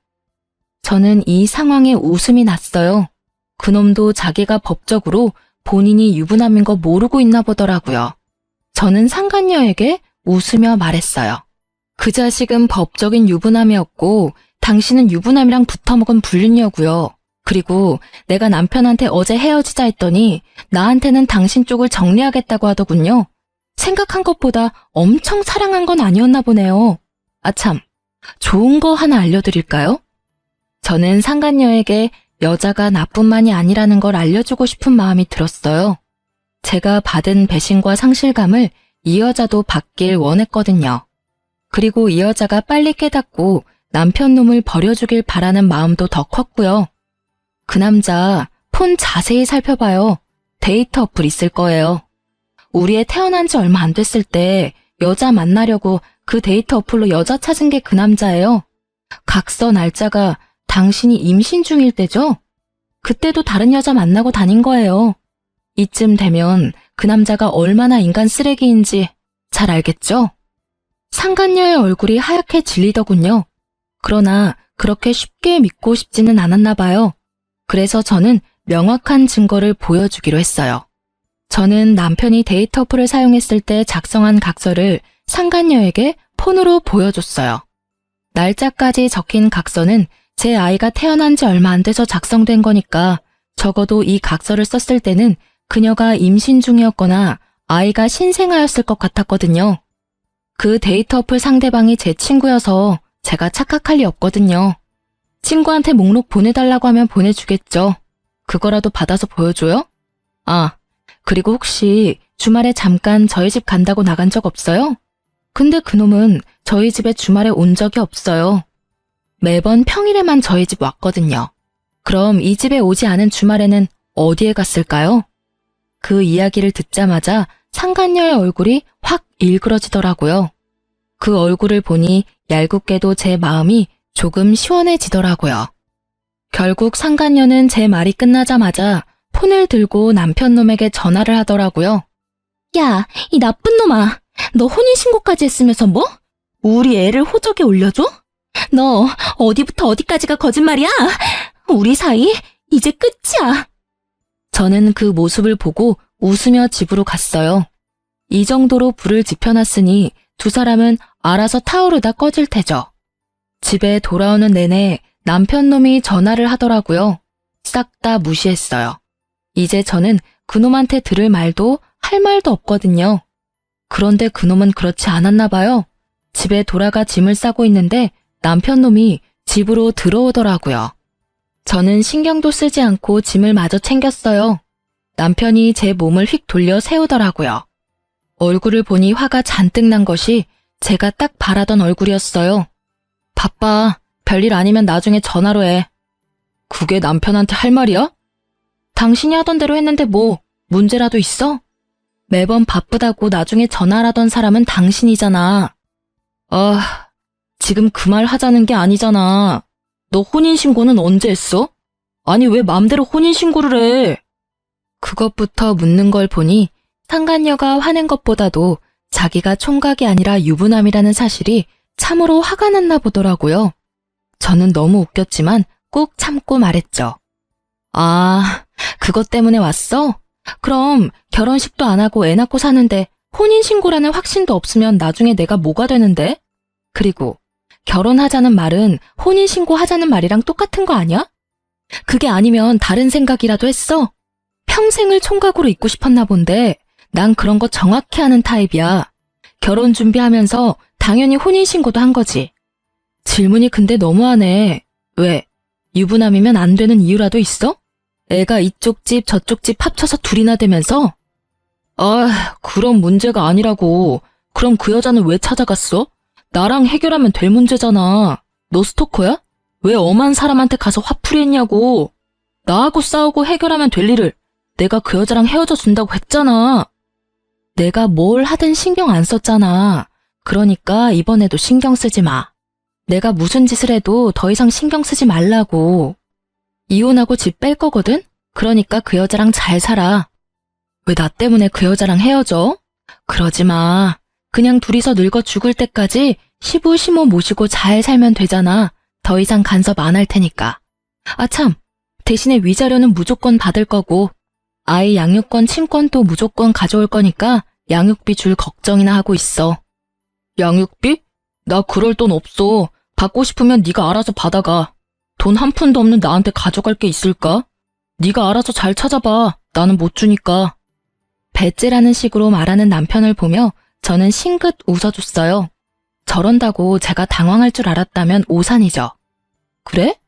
저는 이 상황에 웃음이 났어요. 그놈도 자기가 법적으로 본인이 유부남인 거 모르고 있나 보더라고요. 저는 상간녀에게 웃으며 말했어요. 그 자식은 법적인 유부남이었고 당신은 유부남이랑 붙어먹은 불륜이었고요. 그리고 내가 남편한테 어제 헤어지자 했더니 나한테는 당신 쪽을 정리하겠다고 하더군요. 생각한 것보다 엄청 사랑한 건 아니었나 보네요. 아참, 좋은 거 하나 알려드릴까요? 저는 상간녀에게 여자가 나뿐만이 아니라는 걸 알려주고 싶은 마음이 들었어요. 제가 받은 배신과 상실감을 이 여자도 받길 원했거든요. 그리고 이 여자가 빨리 깨닫고 남편 놈을 버려주길 바라는 마음도 더 컸고요. 그 남자 폰 자세히 살펴봐요. 데이트 어플 있을 거예요. 우리 애 태어난 지 얼마 안 됐을 때 여자 만나려고 그 데이트 어플로 여자 찾은 게 그 남자예요. 각서 날짜가 당신이 임신 중일 때죠? 그때도 다른 여자 만나고 다닌 거예요. 이쯤 되면 그 남자가 얼마나 인간 쓰레기인지 잘 알겠죠? 상간녀의 얼굴이 하얗게 질리더군요. 그러나 그렇게 쉽게 믿고 싶지는 않았나 봐요. 그래서 저는 명확한 증거를 보여주기로 했어요. 저는 남편이 데이트 어플을 사용했을 때 작성한 각서를 상간녀에게 폰으로 보여줬어요. 날짜까지 적힌 각서는 제 아이가 태어난 지 얼마 안 돼서 작성된 거니까 적어도 이 각서를 썼을 때는 그녀가 임신 중이었거나 아이가 신생아였을 것 같았거든요. 그 데이트 어플 상대방이 제 친구여서 제가 착각할 리 없거든요. 친구한테 목록 보내달라고 하면 보내주겠죠. 그거라도 받아서 보여줘요? 아, 그리고 혹시 주말에 잠깐 저희 집 간다고 나간 적 없어요? 근데 그놈은 저희 집에 주말에 온 적이 없어요. 매번 평일에만 저희 집 왔거든요. 그럼 이 집에 오지 않은 주말에는 어디에 갔을까요? 그 이야기를 듣자마자 상간녀의 얼굴이 확 일그러지더라고요. 그 얼굴을 보니 얄궂게도 제 마음이 조금 시원해지더라고요. 결국 상간녀는 제 말이 끝나자마자 폰을 들고 남편놈에게 전화를 하더라고요. 야, 이 나쁜 놈아. 너 혼인신고까지 했으면서 뭐? 우리 애를 호적에 올려줘? 너 어디부터 어디까지가 거짓말이야? 우리 사이 이제 끝이야. 저는 그 모습을 보고 웃으며 집으로 갔어요. 이 정도로 불을 지펴놨으니 두 사람은 알아서 타오르다 꺼질 테죠. 집에 돌아오는 내내 남편놈이 전화를 하더라고요. 싹 다 무시했어요. 이제 저는 그놈한테 들을 말도 할 말도 없거든요. 그런데 그놈은 그렇지 않았나 봐요. 집에 돌아가 짐을 싸고 있는데 남편 놈이 집으로 들어오더라고요. 저는 신경도 쓰지 않고 짐을 마저 챙겼어요. 남편이 제 몸을 휙 돌려 세우더라고요. 얼굴을 보니 화가 잔뜩 난 것이 제가 딱 바라던 얼굴이었어요. 바빠. 별일 아니면 나중에 전화로 해. 그게 남편한테 할 말이야? 당신이 하던 대로 했는데 뭐 문제라도 있어? 매번 바쁘다고 나중에 전화하던 사람은 당신이잖아. 아, 지금 그 말 하자는 게 아니잖아. 너 혼인신고는 언제 했어? 아니 왜 맘대로 혼인신고를 해? 그것부터 묻는 걸 보니 상간녀가 화낸 것보다도 자기가 총각이 아니라 유부남이라는 사실이 참으로 화가 났나 보더라고요. 저는 너무 웃겼지만 꼭 참고 말했죠. 아, 그것 때문에 왔어? 그럼 결혼식도 안 하고 애 낳고 사는데 혼인신고라는 확신도 없으면 나중에 내가 뭐가 되는데? 그리고 결혼하자는 말은 혼인신고 하자는 말이랑 똑같은 거 아니야? 그게 아니면 다른 생각이라도 했어? 평생을 총각으로 있고 싶었나 본데 난 그런 거 정확히 아는 타입이야. 결혼 준비하면서 당연히 혼인신고도 한 거지. 질문이 근데 너무하네. 왜? 유부남이면 안 되는 이유라도 있어? 애가 이쪽 집 저쪽 집 합쳐서 둘이나 되면서? 아, 그런 문제가 아니라고. 그럼 그 여자는 왜 찾아갔어? 나랑 해결하면 될 문제잖아. 너 스토커야? 왜 엄한 사람한테 가서 화풀이 했냐고. 나하고 싸우고 해결하면 될 일을 내가 그 여자랑 헤어져 준다고 했잖아. 내가 뭘 하든 신경 안 썼잖아. 그러니까 이번에도 신경 쓰지 마. 내가 무슨 짓을 해도 더 이상 신경 쓰지 말라고. 이혼하고 집 뺄 거거든? 그러니까 그 여자랑 잘 살아. 왜 나 때문에 그 여자랑 헤어져? 그러지 마. 그냥 둘이서 늙어 죽을 때까지 시부시모 모시고 잘 살면 되잖아. 더 이상 간섭 안 할 테니까. 아 참, 대신에 위자료는 무조건 받을 거고 아이 양육권 친권도 무조건 가져올 거니까 양육비 줄 걱정이나 하고 있어. 양육비? 나 그럴 돈 없어. 받고 싶으면 네가 알아서 받아가. 돈 한 푼도 없는 나한테 가져갈 게 있을까? 네가 알아서 잘 찾아봐. 나는 못 주니까. 배째라는 식으로 말하는 남편을 보며 저는 싱긋 웃어줬어요. 저런다고 제가 당황할 줄 알았다면 오산이죠. 그래?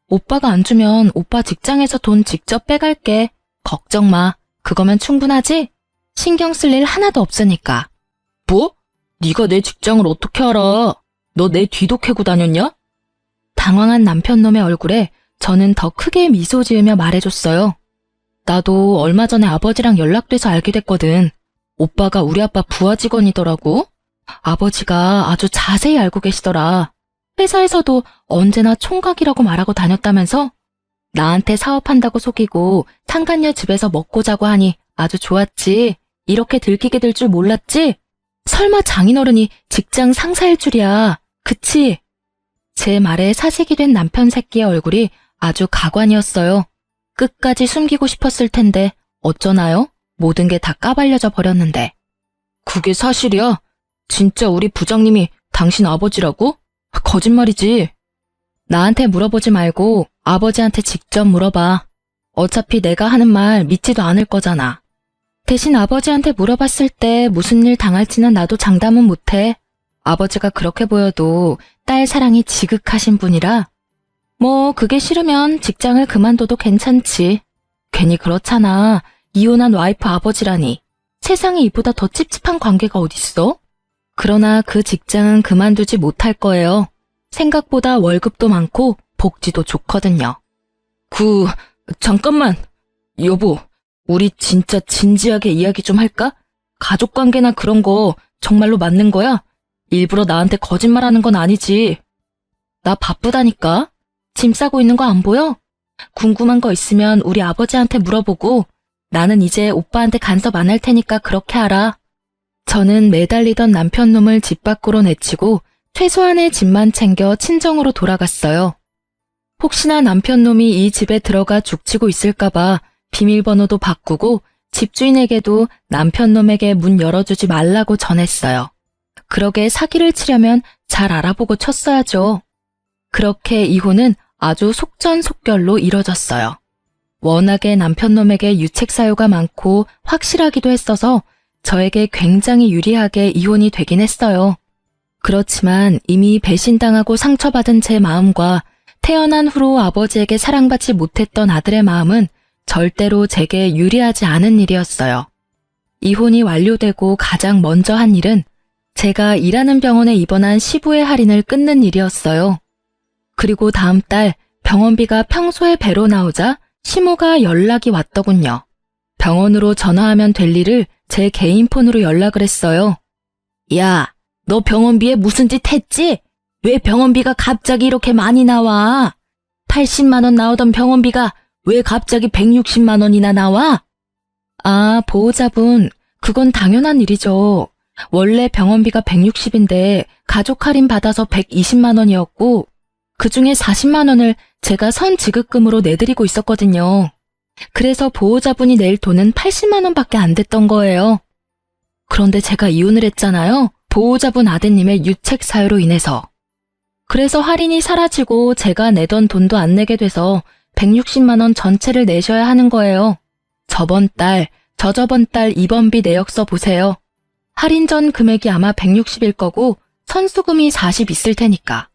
오빠가 안 주면 오빠 직장에서 돈 직접 빼갈게. 걱정 마. 그거면 충분하지? 신경 쓸 일 하나도 없으니까. 뭐? 네가 내 직장을 어떻게 알아? 너 내 뒤도 캐고 다녔냐? 당황한 남편놈의 얼굴에 저는 더 크게 미소 지으며 말해줬어요. 나도 얼마 전에 아버지랑 연락돼서 알게 됐거든. 오빠가 우리 아빠 부하 직원이더라고. 아버지가 아주 자세히 알고 계시더라. 회사에서도 언제나 총각이라고 말하고 다녔다면서? 나한테 사업한다고 속이고 상간녀 집에서 먹고 자고 하니 아주 좋았지. 이렇게 들키게 될 줄 몰랐지? 설마 장인어른이 직장 상사일 줄이야. 그치? 제 말에 사색이 된 남편 새끼의 얼굴이 아주 가관이었어요. 끝까지 숨기고 싶었을 텐데 어쩌나요? 모든 게 다 까발려져 버렸는데. 그게 사실이야? 진짜 우리 부장님이 당신 아버지라고? 거짓말이지. 나한테 물어보지 말고 아버지한테 직접 물어봐. 어차피 내가 하는 말 믿지도 않을 거잖아. 대신 아버지한테 물어봤을 때 무슨 일 당할지는 나도 장담은 못해. 아버지가 그렇게 보여도 딸 사랑이 지극하신 분이라. 뭐 그게 싫으면 직장을 그만둬도 괜찮지. 괜히 그렇잖아. 이혼한 와이프 아버지라니. 세상에 이보다 더 찝찝한 관계가 어딨어? 그러나 그 직장은 그만두지 못할 거예요. 생각보다 월급도 많고 복지도 좋거든요. 잠깐만. 여보, 우리 진짜 진지하게 이야기 좀 할까? 가족관계나 그런 거 정말로 맞는 거야? 일부러 나한테 거짓말하는 건 아니지. 나 바쁘다니까. 짐 싸고 있는 거 안 보여? 궁금한 거 있으면 우리 아버지한테 물어보고 나는 이제 오빠한테 간섭 안 할 테니까 그렇게 하라. 저는 매달리던 남편놈을 집 밖으로 내치고 최소한의 짐만 챙겨 친정으로 돌아갔어요. 혹시나 남편놈이 이 집에 들어가 죽치고 있을까봐 비밀번호도 바꾸고 집주인에게도 남편놈에게 문 열어주지 말라고 전했어요. 그러게 사기를 치려면 잘 알아보고 쳤어야죠. 그렇게 이혼은 아주 속전속결로 이뤄졌어요. 워낙에 남편놈에게 유책 사유가 많고 확실하기도 했어서 저에게 굉장히 유리하게 이혼이 되긴 했어요. 그렇지만 이미 배신당하고 상처받은 제 마음과 태어난 후로 아버지에게 사랑받지 못했던 아들의 마음은 절대로 제게 유리하지 않은 일이었어요. 이혼이 완료되고 가장 먼저 한 일은 제가 일하는 병원에 입원한 시부의 할인을 끊는 일이었어요. 그리고 다음 달 병원비가 평소의 배로 나오자 시모가 연락이 왔더군요. 병원으로 전화하면 될 일을 제 개인 폰으로 연락을 했어요. 야, 너 병원비에 무슨 짓 했지? 왜 병원비가 갑자기 이렇게 많이 나와? 80만 원 나오던 병원비가 왜 갑자기 160만 원이나 나와? 아, 보호자분, 그건 당연한 일이죠. 원래 병원비가 160인데 가족 할인 받아서 120만 원이었고 그중에 40만 원을 제가 선지급금으로 내드리고 있었거든요. 그래서 보호자분이 낼 돈은 80만 원밖에 안 됐던 거예요. 그런데 제가 이혼을 했잖아요. 보호자분 아드님의 유책 사유로 인해서. 그래서 할인이 사라지고 제가 내던 돈도 안 내게 돼서 160만 원 전체를 내셔야 하는 거예요. 저번 달, 저저번 달 입원비 내역서 보세요. 할인 전 금액이 아마 160일 거고 선수금이 40 있을 테니까.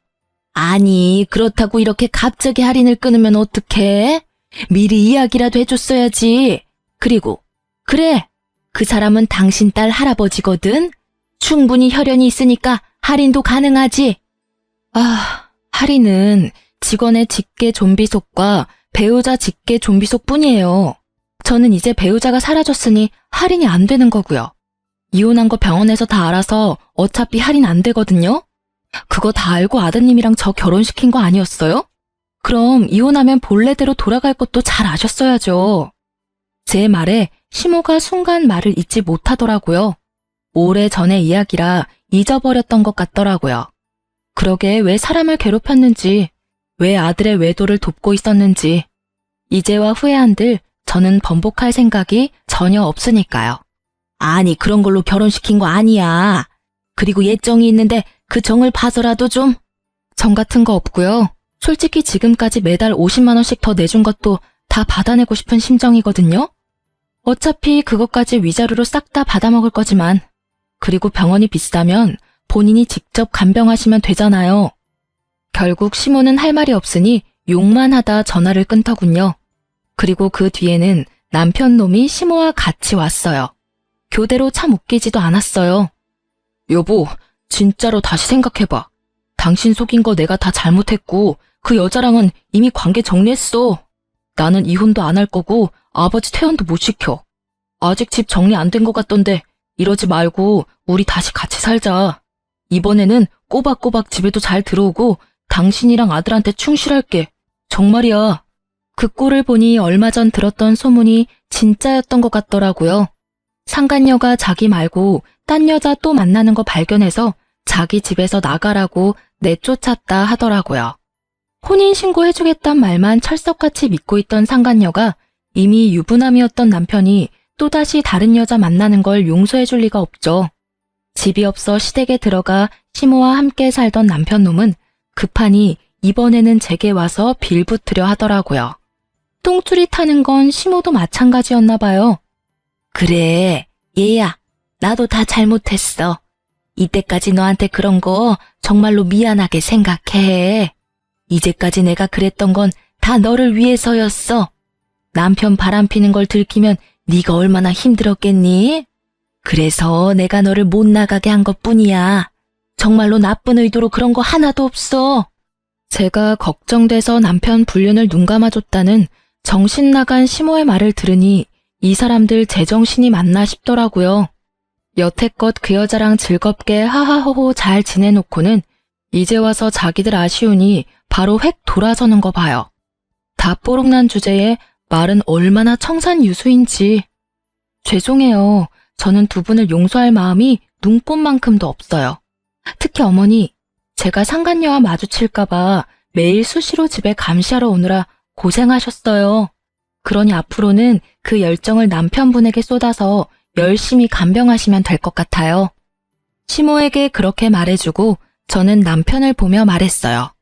아니, 그렇다고 이렇게 갑자기 할인을 끊으면 어떡해? 미리 이야기라도 해줬어야지. 그리고 그래, 그 사람은 당신 딸 할아버지거든. 충분히 혈연이 있으니까 할인도 가능하지. 아, 할인은 직원의 직계 좀비속과 배우자 직계 좀비속 뿐이에요. 저는 이제 배우자가 사라졌으니 할인이 안 되는 거고요. 이혼한 거 병원에서 다 알아서 어차피 할인 안 되거든요. 그거 다 알고 아드님이랑 저 결혼시킨 거 아니었어요? 그럼 이혼하면 본래대로 돌아갈 것도 잘 아셨어야죠. 제 말에 시모가 순간 말을 잊지 못하더라고요. 오래전의 이야기라 잊어버렸던 것 같더라고요. 그러게 왜 사람을 괴롭혔는지, 왜 아들의 외도를 돕고 있었는지, 이제와 후회한들 저는 번복할 생각이 전혀 없으니까요. 아니, 그런 걸로 결혼시킨 거 아니야. 그리고 예정이 있는데 그 정을 봐서라도 좀. 정 같은 거 없고요. 솔직히 지금까지 매달 50만 원씩 더 내준 것도 다 받아내고 싶은 심정이거든요. 어차피 그것까지 위자료로 싹 다 받아먹을 거지만. 그리고 병원이 비싸면 본인이 직접 간병하시면 되잖아요. 결국 시모는 할 말이 없으니 욕만 하다 전화를 끊더군요. 그리고 그 뒤에는 남편 놈이 시모와 같이 왔어요. 교대로 참 웃기지도 않았어요. 여보, 진짜로 다시 생각해봐. 당신 속인 거 내가 다 잘못했고 그 여자랑은 이미 관계 정리했어. 나는 이혼도 안 할 거고 아버지 퇴원도 못 시켜. 아직 집 정리 안 된 것 같던데 이러지 말고 우리 다시 같이 살자. 이번에는 꼬박꼬박 집에도 잘 들어오고 당신이랑 아들한테 충실할게. 정말이야. 그 꼴을 보니 얼마 전 들었던 소문이 진짜였던 것 같더라고요. 상간녀가 자기 말고 딴 여자 또 만나는 거 발견해서 자기 집에서 나가라고 내쫓았다 하더라고요. 혼인신고 해주겠단 말만 철석같이 믿고 있던 상간녀가 이미 유부남이었던 남편이 또다시 다른 여자 만나는 걸 용서해줄 리가 없죠. 집이 없어 시댁에 들어가 시모와 함께 살던 남편놈은 급하니 이번에는 제게 와서 빌붙으려 하더라고요. 똥줄이 타는 건 시모도 마찬가지였나 봐요. 그래, 얘야, 나도 다 잘못했어. 이때까지 너한테 그런 거 정말로 미안하게 생각해. 이제까지 내가 그랬던 건 다 너를 위해서였어. 남편 바람피는 걸 들키면 네가 얼마나 힘들었겠니? 그래서 내가 너를 못 나가게 한 것뿐이야. 정말로 나쁜 의도로 그런 거 하나도 없어. 제가 걱정돼서 남편 불륜을 눈감아줬다는 정신 나간 시모의 말을 들으니 이 사람들 제정신이 맞나 싶더라고요. 여태껏 그 여자랑 즐겁게 하하호호 잘 지내놓고는 이제 와서 자기들 아쉬우니 바로 획 돌아서는 거 봐요. 다 뽀록난 주제에 말은 얼마나 청산유수인지. 죄송해요. 저는 두 분을 용서할 마음이 눈꼽만큼도 없어요. 특히 어머니, 제가 상간녀와 마주칠까봐 매일 수시로 집에 감시하러 오느라 고생하셨어요. 그러니 앞으로는 그 열정을 남편분에게 쏟아서 열심히 간병하시면 될 것 같아요. 시모에게 그렇게 말해주고 저는 남편을 보며 말했어요.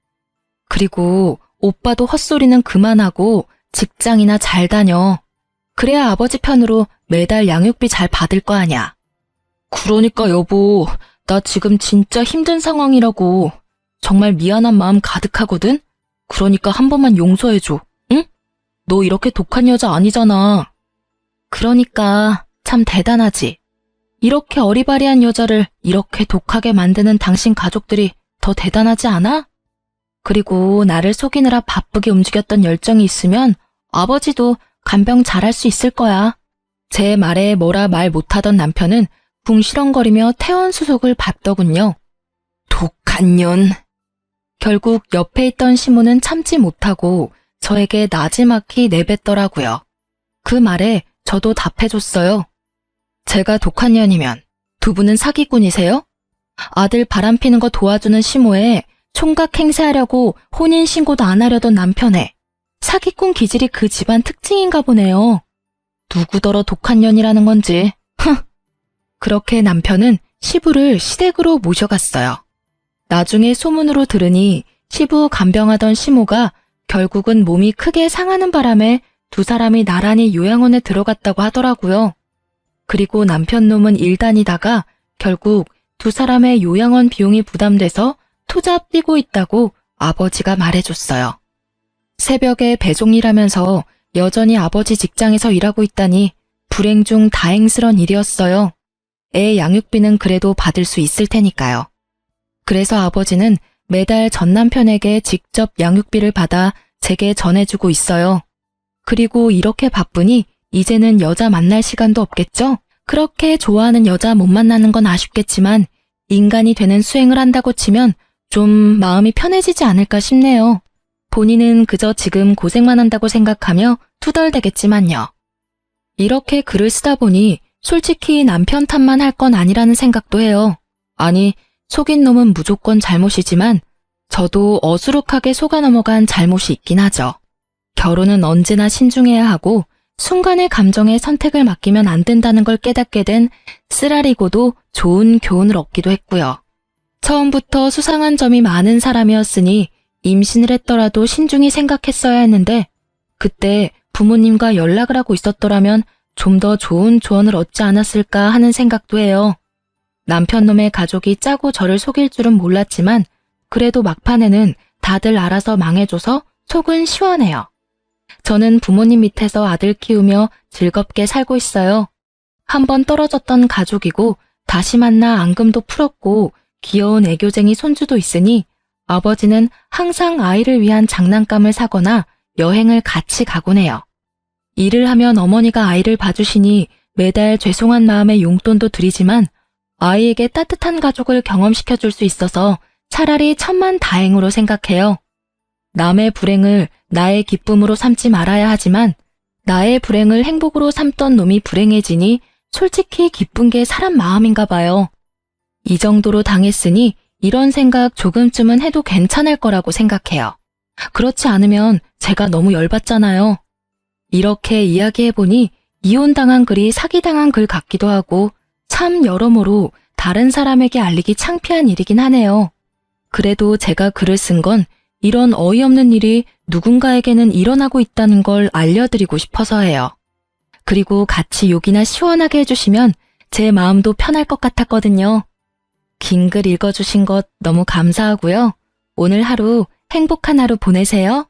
그리고 오빠도 헛소리는 그만하고 직장이나 잘 다녀. 그래야 아버지 편으로 매달 양육비 잘 받을 거 아냐. 그러니까 여보, 나 지금 진짜 힘든 상황이라고. 정말 미안한 마음 가득하거든? 그러니까 한 번만 용서해줘, 응? 너 이렇게 독한 여자 아니잖아. 그러니까 참 대단하지. 이렇게 어리바리한 여자를 이렇게 독하게 만드는 당신 가족들이 더 대단하지 않아? 그리고 나를 속이느라 바쁘게 움직였던 열정이 있으면 아버지도 간병 잘할 수 있을 거야. 제 말에 뭐라 말 못하던 남편은 궁시렁거리며 퇴원수속을 받더군요. 독한 년. 결국 옆에 있던 시모는 참지 못하고 저에게 나지막히 내뱉더라고요. 그 말에 저도 답해줬어요. 제가 독한 년이면 두 분은 사기꾼이세요? 아들 바람피는 거 도와주는 시모에 총각 행세하려고 혼인신고도 안 하려던 남편에 사기꾼 기질이 그 집안 특징인가 보네요. 누구더러 독한 년이라는 건지. 그렇게 남편은 시부를 시댁으로 모셔갔어요. 나중에 소문으로 들으니 시부 간병하던 시모가 결국은 몸이 크게 상하는 바람에 두 사람이 나란히 요양원에 들어갔다고 하더라고요. 그리고 남편 놈은 일 다니다가 결국 두 사람의 요양원 비용이 부담돼서 투잡 뛰고 있다고 아버지가 말해줬어요. 새벽에 배송일하면서 여전히 아버지 직장에서 일하고 있다니 불행 중 다행스런 일이었어요. 애 양육비는 그래도 받을 수 있을 테니까요. 그래서 아버지는 매달 전 남편에게 직접 양육비를 받아 제게 전해주고 있어요. 그리고 이렇게 바쁘니 이제는 여자 만날 시간도 없겠죠? 그렇게 좋아하는 여자 못 만나는 건 아쉽겠지만 인간이 되는 수행을 한다고 치면 좀 마음이 편해지지 않을까 싶네요. 본인은 그저 지금 고생만 한다고 생각하며 투덜대겠지만요. 이렇게 글을 쓰다 보니 솔직히 남편 탓만 할 건 아니라는 생각도 해요. 아니, 속인 놈은 무조건 잘못이지만 저도 어수룩하게 속아 넘어간 잘못이 있긴 하죠. 결혼은 언제나 신중해야 하고 순간의 감정에 선택을 맡기면 안 된다는 걸 깨닫게 된 쓰라리고도 좋은 교훈을 얻기도 했고요. 처음부터 수상한 점이 많은 사람이었으니 임신을 했더라도 신중히 생각했어야 했는데 그때 부모님과 연락을 하고 있었더라면 좀 더 좋은 조언을 얻지 않았을까 하는 생각도 해요. 남편 놈의 가족이 짜고 저를 속일 줄은 몰랐지만 그래도 막판에는 다들 알아서 망해줘서 속은 시원해요. 저는 부모님 밑에서 아들 키우며 즐겁게 살고 있어요. 한번 떨어졌던 가족이고 다시 만나 앙금도 풀었고 귀여운 애교쟁이 손주도 있으니 아버지는 항상 아이를 위한 장난감을 사거나 여행을 같이 가곤 해요. 일을 하면 어머니가 아이를 봐주시니 매달 죄송한 마음에 용돈도 드리지만 아이에게 따뜻한 가족을 경험시켜줄 수 있어서 차라리 천만다행으로 생각해요. 남의 불행을 나의 기쁨으로 삼지 말아야 하지만 나의 불행을 행복으로 삼던 놈이 불행해지니 솔직히 기쁜 게 사람 마음인가 봐요. 이 정도로 당했으니 이런 생각 조금쯤은 해도 괜찮을 거라고 생각해요. 그렇지 않으면 제가 너무 열받잖아요. 이렇게 이야기해보니 이혼당한 글이 사기당한 글 같기도 하고 참 여러모로 다른 사람에게 알리기 창피한 일이긴 하네요. 그래도 제가 글을 쓴 건 이런 어이없는 일이 누군가에게는 일어나고 있다는 걸 알려드리고 싶어서예요. 그리고 같이 욕이나 시원하게 해주시면 제 마음도 편할 것 같았거든요. 긴 글 읽어주신 것 너무 감사하고요. 오늘 하루 행복한 하루 보내세요.